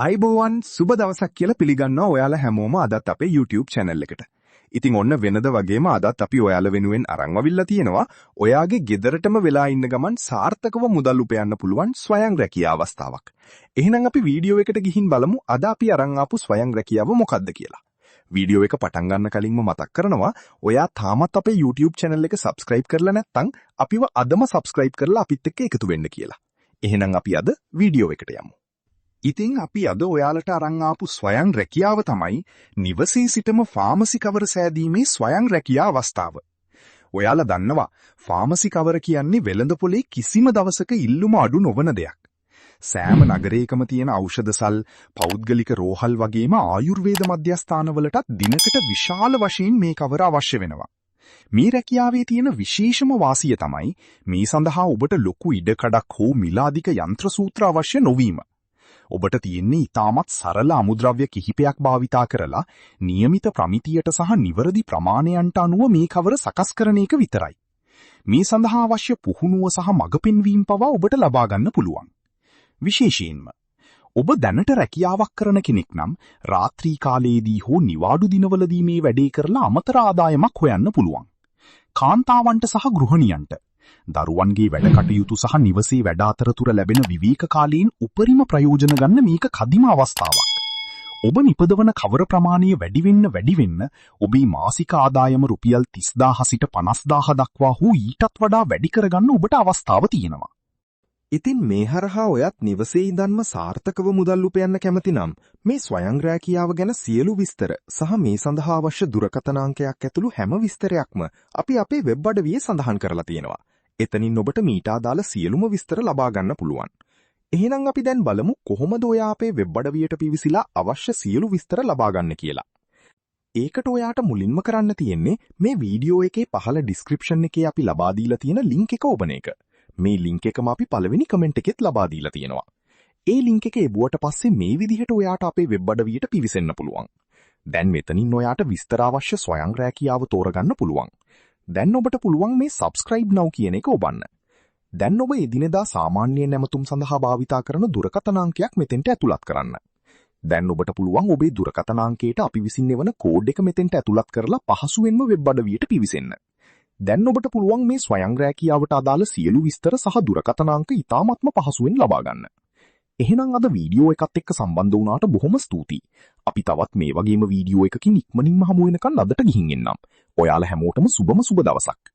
අයිබෝවන් සුබ දවසක් කියලා පිළිගන්නවා ඔයාලා හැමෝම අදත් අපේ YouTube channel එකට. ඉතින් ඔන්න වෙනද වගේම අදත් අපි ඔයාලා වෙනුවෙන් අරන් අවිල්ලා තියෙනවා ඔයාගේ ගෙදරටම වෙලා ඉන්න ගමන් සාර්ථකව මුදල් උපයන්න පුළුවන් ස්වයං රැකියා අවස්ථාවක්. එහෙනම් අපි වීඩියෝ එකට ගිහින් බලමු අද අපි අරන් ආපු ස්වයං රැකියාව මොකක්ද කියලා. වීඩියෝ එක පටන් ගන්න කලින්ම මතක් කරනවා ඔයා තාමත් අපේ YouTube channel එක subscribe කරලා නැත්නම් අපිව අදම subscribe කරලා අපිත් එක්ක එකතු වෙන්න කියලා. එහෙනම් අපි අද වීඩියෝ එකට යමු. ඉතින් අපි අද ඔයාලට අරන් ආපු ස්වයං රැකියාව තමයි නිවසේ සිටම ෆාමසි කවර සෑදීමේ ස්වයං රැකියා අවස්ථාව. ඔයාලා දන්නවා ෆාමසි කවර කියන්නේ වෙළඳපොලේ කිසිම දවසක ඉල්ලුම අඩු නොවන දෙයක්. සෑම නගරයකම තියෙන ඖෂධසල්, පෞද්ගලික රෝහල් වගේම ආයුර්වේද මධ්‍යස්ථානවලටත් දිනකට විශාල වශයෙන් මේ කවර අවශ්‍ය වෙනවා. මේ රැකියාවේ තියෙන විශේෂම වාසිය තමයි මේ සඳහා ඔබට ලොකු ඉඩකඩක් හෝ මිලාදික යන්ත්‍ර සූත්‍ර අවශ්‍ය නොවීම. ඔබට තියෙන්නේ ඉතාමත් සරල අමුද්‍රව්‍ය කිහිපයක් භාවිතා කරලා નિયમિત ප්‍රමිතියට සහ නිවැරදි ප්‍රමාණයන්ට අනුව මේ කවර සකස් කරන එක විතරයි. මේ සඳහා අවශ්‍ය පුහුණුව සහ මඟ පෙන්වීම පවා ඔබට ලබා ගන්න පුළුවන්. විශේෂයෙන්ම ඔබ දැනට රැකියාවක් කරන කෙනෙක් නම් රාත්‍රී කාලයේදී හෝ නිවාඩු දිනවලදී මේ වැඩේ කරලා අමතර ආදායමක් හොයන්න පුළුවන්. කාන්තාවන්ට සහ ගෘහණියන්ට දරුවන්ගේ වැඩ කටයුතු සහ නිවසේ වැඩ අතරතුර ලැබෙන විවේක කාලයෙන් උපරිම ප්‍රයෝජන ගන්න මේක කදිම අවස්ථාවක්. ඔබ නිපදවන කවර ප්‍රමාණය වැඩි වෙන්න ඔබේ මාසික ආදායම රුපියල් 30000 සිට 50000 දක්වා හෝ ඊටත් වඩා වැඩි කරගන්න ඔබට අවස්ථාව තියෙනවා. ඉතින් මේ හරහා ඔයත් නිවසේ ඉඳන්ම සාර්ථකව මුදල් උපයන්න කැමති නම් මේ ස්වයං රැකියාව ගැන සියලු විස්තර සහ මේ සඳහා අවශ්‍ය දුරකථන අංකයක් ඇතුළු හැම විස්තරයක්ම අපි අපේ වෙබ් අඩවියේ සඳහන් කරලා තියෙනවා. එතනින් ඔබට මීට අදාළ සියලුම විස්තර ලබා ගන්න පුළුවන්. එහෙනම් අපි දැන් බලමු කොහොමද ඔයා අපේ වෙබ් අඩවියට පිවිසිලා අවශ්‍ය සියලු විස්තර ලබා ගන්න කියලා. ඒකට ඔයාට මුලින්ම කරන්න තියෙන්නේ මේ වීඩියෝ එකේ පහළ ඩිස්ක්‍රිප්ෂන් එකේ අපි ලබා දීලා තියෙන ලින්ක් එක ඔබන එක. මේ ලින්ක් එකම අපි පළවෙනි කමෙන්ට් එකෙත් ලබා දීලා තියෙනවා. ඒ ලින්ක් එක එබුවට පස්සේ මේ විදිහට ඔයාට අපේ වෙබ් අඩවියට පිවිසෙන්න පුළුවන්. දැන් මෙතනින් ඔයාට විස්තර අවශ්‍ය ස්වයං රැකියාව තෝරගන්න පුළුවන්. දැන් ඔබට පුළුවන් මේ subscribe now කියන එක ඔබන්න. දැන් ඔබ එදිනෙදා සාමාන්‍ය නැමතුම් සඳහා භාවිතා කරන දුරකථන අංකයක් මෙතෙන්ට ඇතුළත් කරන්න. දැන් ඔබට පුළුවන් ඔබේ දුරකථන අංකයට අපි විසින් එවන කෝඩ් එක මෙතෙන්ට ඇතුළත් කරලා පහසුවෙන්ම වෙබ් අඩවියට පිවිසෙන්න. දැන් ඔබට පුළුවන් මේ ස්වයං රැකියාවට අදාළ සියලු විස්තර සහ දුරකථන අංක ඉතාමත්ම පහසුවෙන් ලබා ගන්න. එහෙනම් අද වීඩියෝ එකත් එක්ක සම්බන්ධ වුණාට බොහොම ස්තුතියි. අපි තවත් මේ වගේම වීඩියෝ එකකින් ඉක්මනින්ම හමු වෙනකන් අදට ගිහින් එන්නම්. ඔයාලා හැමෝටම සුබම සුබ දවසක්.